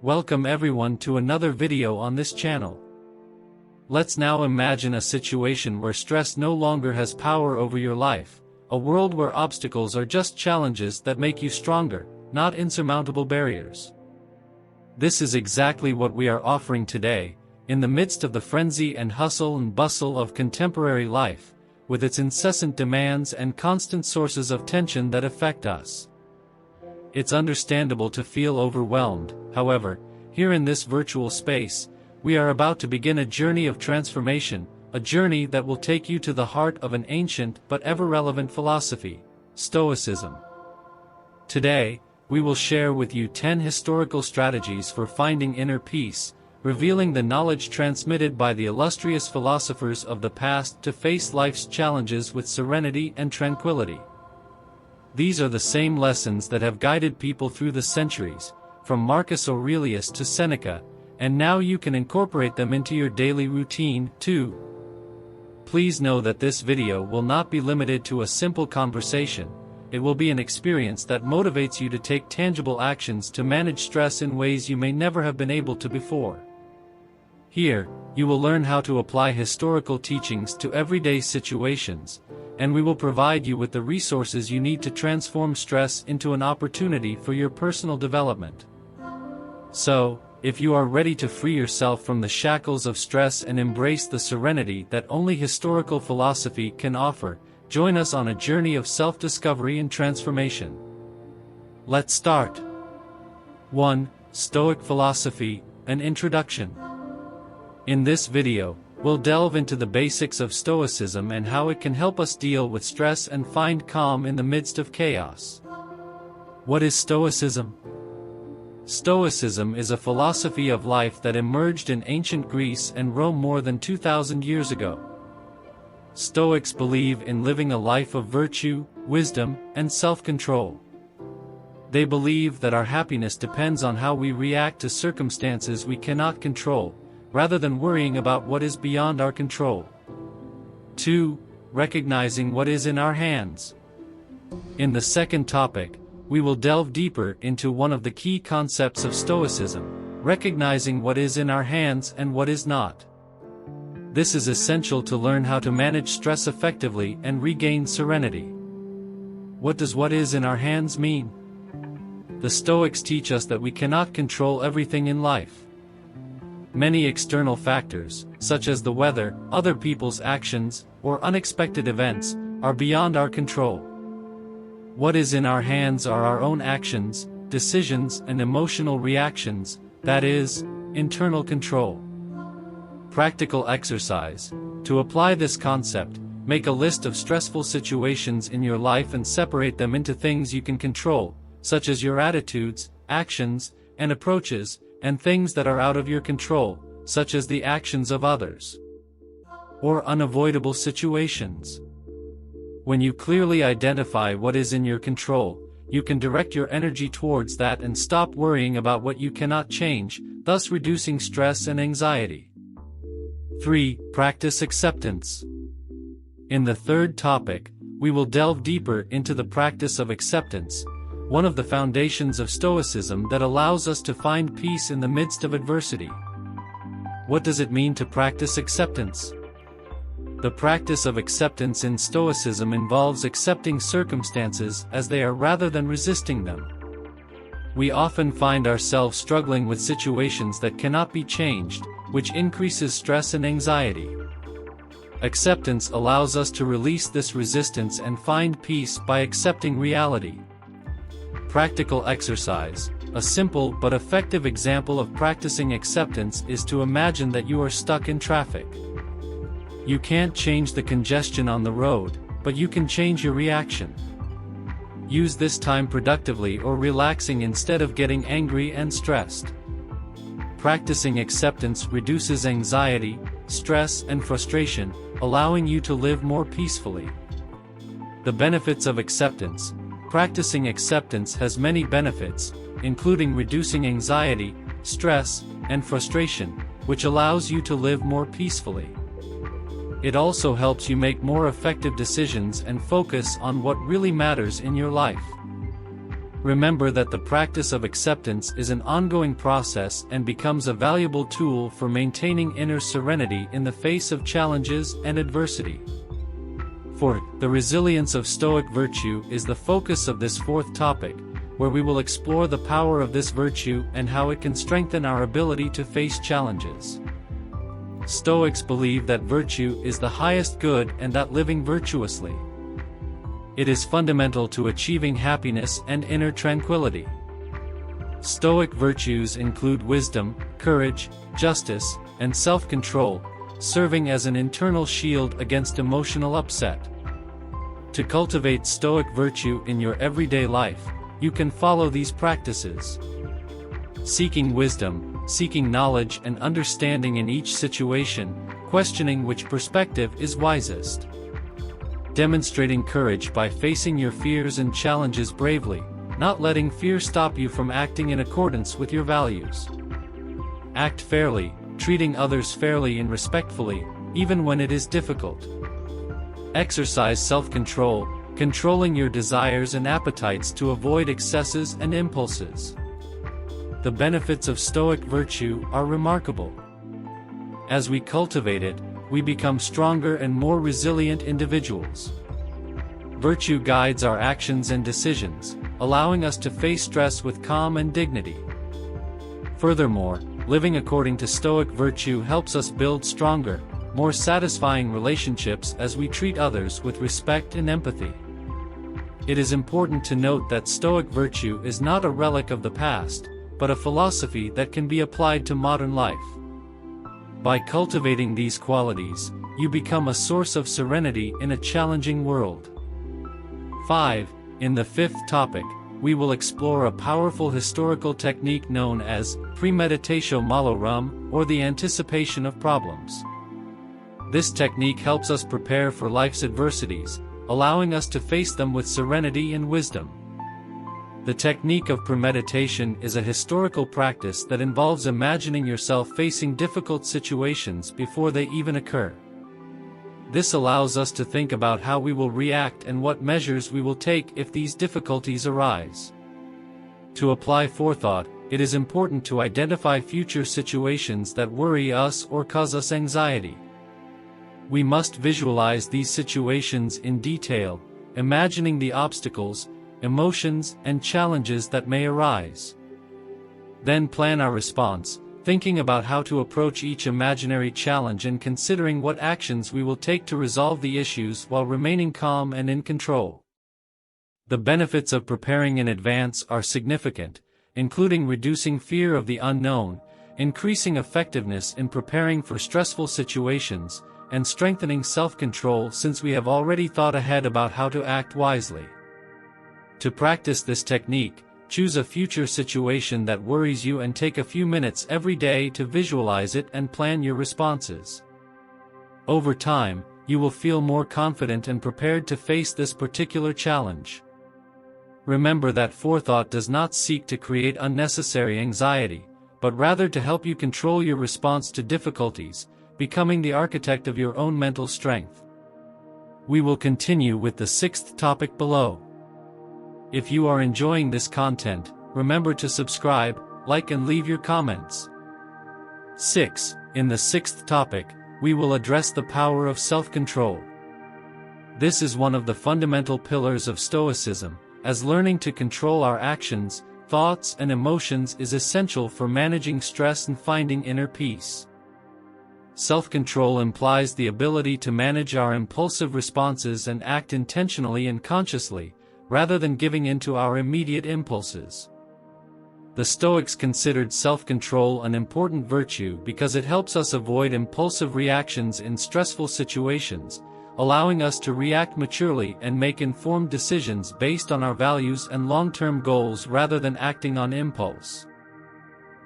Welcome everyone to another video on this channel. Let's now imagine a situation where stress no longer has power over your life, a world where obstacles are just challenges that make you stronger, not insurmountable barriers. This is exactly what we are offering today, in the midst of the frenzy and hustle and bustle of contemporary life, with its incessant demands and constant sources of tension that affect us. It's understandable to feel overwhelmed. However, here in this virtual space, we are about to begin a journey of transformation, a journey that will take you to the heart of an ancient but ever-relevant philosophy, Stoicism. Today, we will share with you 10 historical strategies for finding inner peace, revealing the knowledge transmitted by the illustrious philosophers of the past to face life's challenges with serenity and tranquility. These are the same lessons that have guided people through the centuries, from Marcus Aurelius to Seneca, and now you can incorporate them into your daily routine, too. Please know that this video will not be limited to a simple conversation. It will be an experience that motivates you to take tangible actions to manage stress in ways you may never have been able to before. Here, you will learn how to apply historical teachings to everyday situations, and we will provide you with the resources you need to transform stress into an opportunity for your personal development. So, if you are ready to free yourself from the shackles of stress and embrace the serenity that only historical philosophy can offer, join us on a journey of self-discovery and transformation. Let's start. 1. Stoic Philosophy, an Introduction. In this video, we'll delve into the basics of Stoicism and how it can help us deal with stress and find calm in the midst of chaos. What is Stoicism? Stoicism is a philosophy of life that emerged in ancient Greece and Rome more than 2,000 years ago. Stoics believe in living a life of virtue, wisdom, and self-control. They believe that our happiness depends on how we react to circumstances we cannot control, rather than worrying about what is beyond our control. 2. Recognizing what is in our hands. In the second topic, we will delve deeper into one of the key concepts of Stoicism, recognizing what is in our hands and what is not. This is essential to learn how to manage stress effectively and regain serenity. What does what is in our hands mean? The Stoics teach us that we cannot control everything in life. Many external factors, such as the weather, other people's actions, or unexpected events, are beyond our control. What is in our hands are our own actions, decisions, and emotional reactions, that is, internal control. Practical exercise. To apply this concept, make a list of stressful situations in your life and separate them into things you can control, such as your attitudes, actions, and approaches, and things that are out of your control, such as the actions of others or unavoidable situations. When you clearly identify what is in your control, you can direct your energy towards that and stop worrying about what you cannot change, thus reducing stress and anxiety. 3. Practice acceptance. In the third topic, we will delve deeper into the practice of acceptance, one of the foundations of Stoicism that allows us to find peace in the midst of adversity. What does it mean to practice acceptance? The practice of acceptance in Stoicism involves accepting circumstances as they are rather than resisting them. We often find ourselves struggling with situations that cannot be changed, which increases stress and anxiety. Acceptance allows us to release this resistance and find peace by accepting reality. Practical exercise. A simple but effective example of practicing acceptance is to imagine that you are stuck in traffic. You can't change the congestion on the road, but you can change your reaction. Use this time productively or relaxing instead of getting angry and stressed. Practicing acceptance reduces anxiety, stress, and frustration, allowing you to live more peacefully. The benefits of acceptance. Practicing acceptance has many benefits, including reducing anxiety, stress, and frustration, which allows you to live more peacefully. It also helps you make more effective decisions and focus on what really matters in your life. Remember that the practice of acceptance is an ongoing process and becomes a valuable tool for maintaining inner serenity in the face of challenges and adversity. 4. The resilience of Stoic virtue is the focus of this fourth topic, where we will explore the power of this virtue and how it can strengthen our ability to face challenges. Stoics believe that virtue is the highest good and that living virtuously. It is fundamental to achieving happiness and inner tranquility. Stoic virtues include wisdom, courage, justice, and self-control, serving as an internal shield against emotional upset. To cultivate Stoic virtue in your everyday life, you can follow these practices. Seeking wisdom, seeking knowledge and understanding in each situation, questioning which perspective is wisest. Demonstrating courage by facing your fears and challenges bravely, not letting fear stop you from acting in accordance with your values. Act fairly, treating others fairly and respectfully, even when it is difficult. Exercise self-control, controlling your desires and appetites to avoid excesses and impulses. The benefits of Stoic virtue are remarkable. As we cultivate it, we become stronger and more resilient individuals. Virtue guides our actions and decisions, allowing us to face stress with calm and dignity. Furthermore, living according to Stoic virtue helps us build stronger, more satisfying relationships as we treat others with respect and empathy. It is important to note that Stoic virtue is not a relic of the past, but a philosophy that can be applied to modern life. By cultivating these qualities, you become a source of serenity in a challenging world. 5. In the fifth topic, we will explore a powerful historical technique known as premeditatio malorum, or the anticipation of problems. This technique helps us prepare for life's adversities, allowing us to face them with serenity and wisdom. The technique of premeditation is a historical practice that involves imagining yourself facing difficult situations before they even occur. This allows us to think about how we will react and what measures we will take if these difficulties arise. To apply forethought, it is important to identify future situations that worry us or cause us anxiety. We must visualize these situations in detail, imagining the obstacles, emotions, and challenges that may arise. Then plan our response, thinking about how to approach each imaginary challenge and considering what actions we will take to resolve the issues while remaining calm and in control. The benefits of preparing in advance are significant, including reducing fear of the unknown, increasing effectiveness in preparing for stressful situations, and strengthening self-control since we have already thought ahead about how to act wisely. To practice this technique, choose a future situation that worries you and take a few minutes every day to visualize it and plan your responses. Over time, you will feel more confident and prepared to face this particular challenge. Remember that forethought does not seek to create unnecessary anxiety, but rather to help you control your response to difficulties, becoming the architect of your own mental strength. We will continue with the sixth topic below. If you are enjoying this content, remember to subscribe, like and leave your comments. 6. In the sixth topic, we will address the power of self-control. This is one of the fundamental pillars of Stoicism, as learning to control our actions, thoughts and emotions is essential for managing stress and finding inner peace. Self-control implies the ability to manage our impulsive responses and act intentionally and consciously, rather than giving in to our immediate impulses. The Stoics considered self-control an important virtue because it helps us avoid impulsive reactions in stressful situations, allowing us to react maturely and make informed decisions based on our values and long-term goals rather than acting on impulse.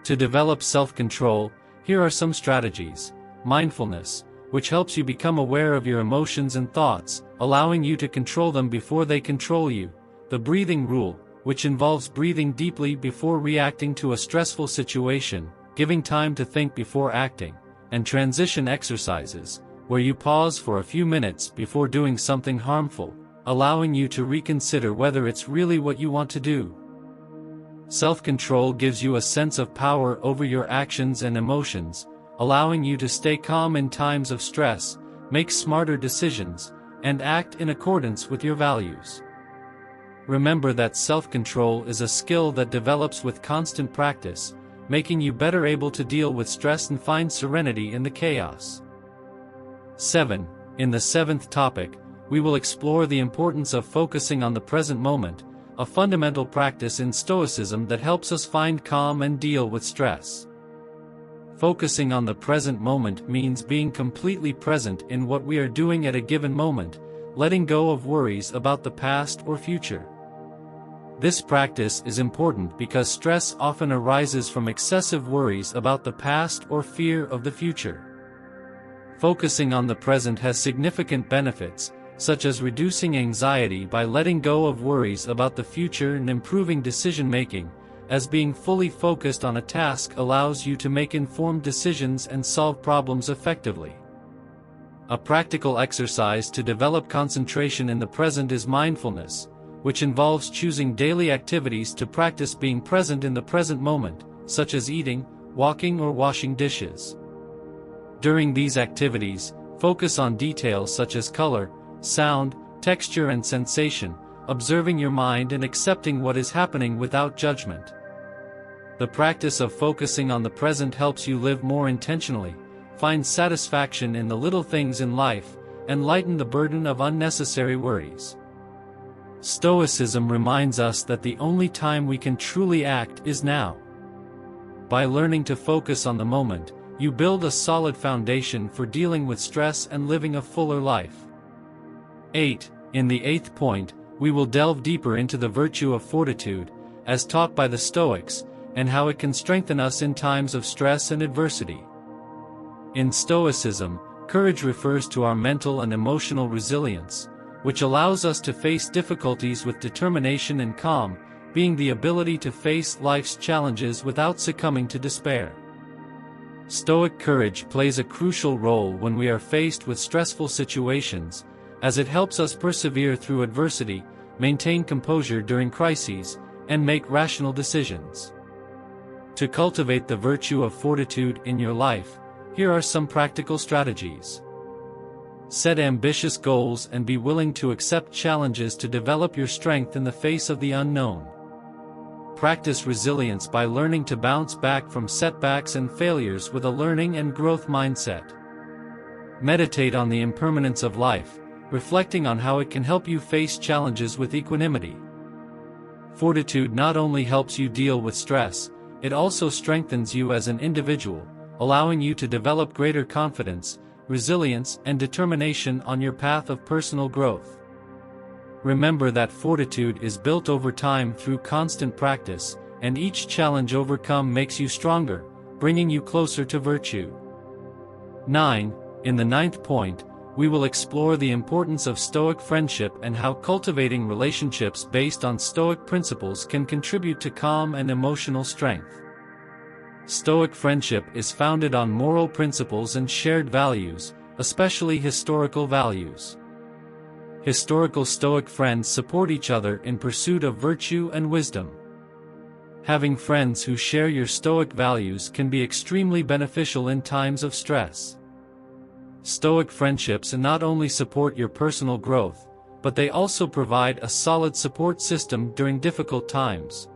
To develop self-control, here are some strategies. Mindfulness, which helps you become aware of your emotions and thoughts, allowing you to control them before they control you. The breathing rule, which involves breathing deeply before reacting to a stressful situation, giving time to think before acting, and transition exercises, where you pause for a few minutes before doing something harmful, allowing you to reconsider whether it's really what you want to do. Self-control gives you a sense of power over your actions and emotions, allowing you to stay calm in times of stress, make smarter decisions, and act in accordance with your values. Remember that self-control is a skill that develops with constant practice, making you better able to deal with stress and find serenity in the chaos. 7. In the seventh topic, we will explore the importance of focusing on the present moment, a fundamental practice in Stoicism that helps us find calm and deal with stress. Focusing on the present moment means being completely present in what we are doing at a given moment, letting go of worries about the past or future. This practice is important because stress often arises from excessive worries about the past or fear of the future. Focusing on the present has significant benefits, such as reducing anxiety by letting go of worries about the future and improving decision-making, as being fully focused on a task allows you to make informed decisions and solve problems effectively. A practical exercise to develop concentration in the present is mindfulness, which involves choosing daily activities to practice being present in the present moment, such as eating, walking, or washing dishes. During these activities, focus on details such as color, sound, texture and sensation, observing your mind and accepting what is happening without judgment. The practice of focusing on the present helps you live more intentionally, find satisfaction in the little things in life, and lighten the burden of unnecessary worries. Stoicism reminds us that the only time we can truly act is now. By learning to focus on the moment, you build a solid foundation for dealing with stress and living a fuller life. 8. In the eighth point, we will delve deeper into the virtue of fortitude, as taught by the Stoics, and how it can strengthen us in times of stress and adversity. In Stoicism, courage refers to our mental and emotional resilience, which allows us to face difficulties with determination and calm, being the ability to face life's challenges without succumbing to despair. Stoic courage plays a crucial role when we are faced with stressful situations, as it helps us persevere through adversity, maintain composure during crises, and make rational decisions. To cultivate the virtue of fortitude in your life, here are some practical strategies. Set ambitious goals and be willing to accept challenges to develop your strength in the face of the unknown. Practice resilience by learning to bounce back from setbacks and failures with a learning and growth mindset. Meditate on the impermanence of life, reflecting on how it can help you face challenges with equanimity. Fortitude not only helps you deal with stress, it also strengthens you as an individual, allowing you to develop greater confidence, resilience, and determination on your path of personal growth. Remember that fortitude is built over time through constant practice, and each challenge overcome makes you stronger, bringing you closer to virtue. 9. In the ninth point, we will explore the importance of Stoic friendship and how cultivating relationships based on Stoic principles can contribute to calm and emotional strength. Stoic friendship is founded on moral principles and shared values, especially historical values. Historical Stoic friends support each other in pursuit of virtue and wisdom. Having friends who share your Stoic values can be extremely beneficial in times of stress. Stoic friendships not only support your personal growth, but they also provide a solid support system during difficult times.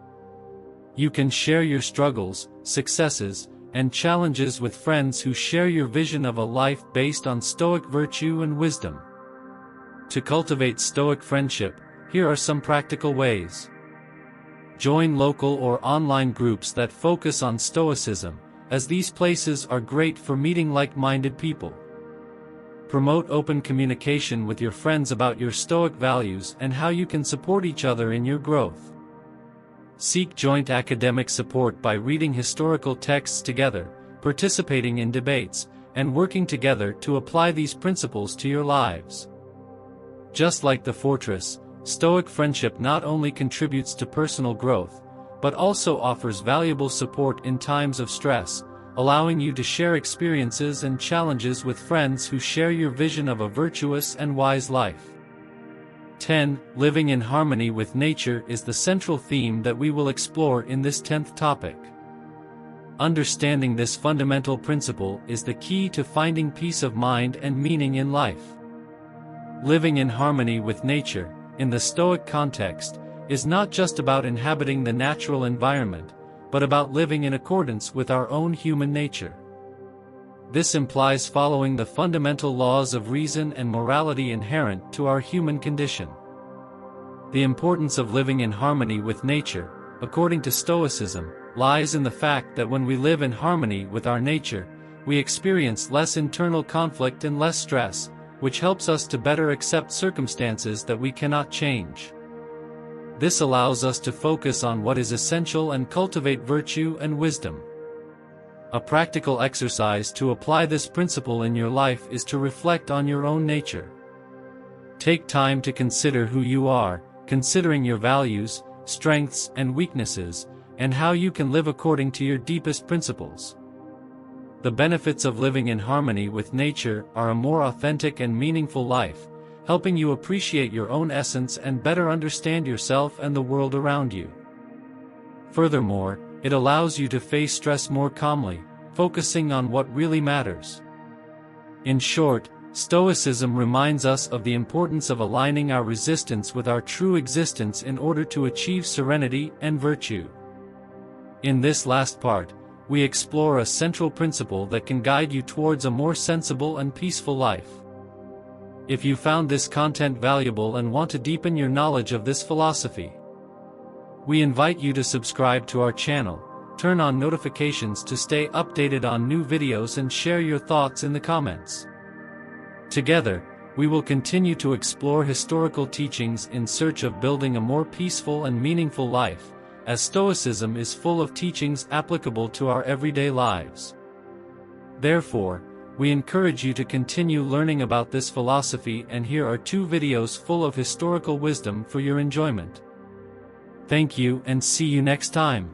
You can share your struggles, successes, and challenges with friends who share your vision of a life based on Stoic virtue and wisdom. To cultivate Stoic friendship, here are some practical ways. Join local or online groups that focus on Stoicism, as these places are great for meeting like-minded people. Promote open communication with your friends about your Stoic values and how you can support each other in your growth. Seek joint academic support by reading historical texts together, participating in debates, and working together to apply these principles to your lives. Just like the fortress, Stoic friendship not only contributes to personal growth, but also offers valuable support in times of stress, allowing you to share experiences and challenges with friends who share your vision of a virtuous and wise life. 10. Living in harmony with nature is the central theme that we will explore in this 10th topic. Understanding this fundamental principle is the key to finding peace of mind and meaning in life. Living in harmony with nature, in the Stoic context, is not just about inhabiting the natural environment, but about living in accordance with our own human nature. This implies following the fundamental laws of reason and morality inherent to our human condition. The importance of living in harmony with nature, according to Stoicism, lies in the fact that when we live in harmony with our nature, we experience less internal conflict and less stress, which helps us to better accept circumstances that we cannot change. This allows us to focus on what is essential and cultivate virtue and wisdom. A practical exercise to apply this principle in your life is to reflect on your own nature. Take time to consider who you are, considering your values, strengths, and weaknesses, and how you can live according to your deepest principles. The benefits of living in harmony with nature are a more authentic and meaningful life, helping you appreciate your own essence and better understand yourself and the world around you. Furthermore, it allows you to face stress more calmly, focusing on what really matters. In short, Stoicism reminds us of the importance of aligning our resistance with our true existence in order to achieve serenity and virtue. In this last part, we explore a central principle that can guide you towards a more sensible and peaceful life. If you found this content valuable and want to deepen your knowledge of this philosophy, we invite you to subscribe to our channel, turn on notifications to stay updated on new videos, and share your thoughts in the comments. Together, we will continue to explore historical teachings in search of building a more peaceful and meaningful life, as Stoicism is full of teachings applicable to our everyday lives. Therefore, we encourage you to continue learning about this philosophy, and here are 2 videos full of historical wisdom for your enjoyment. Thank you and see you next time.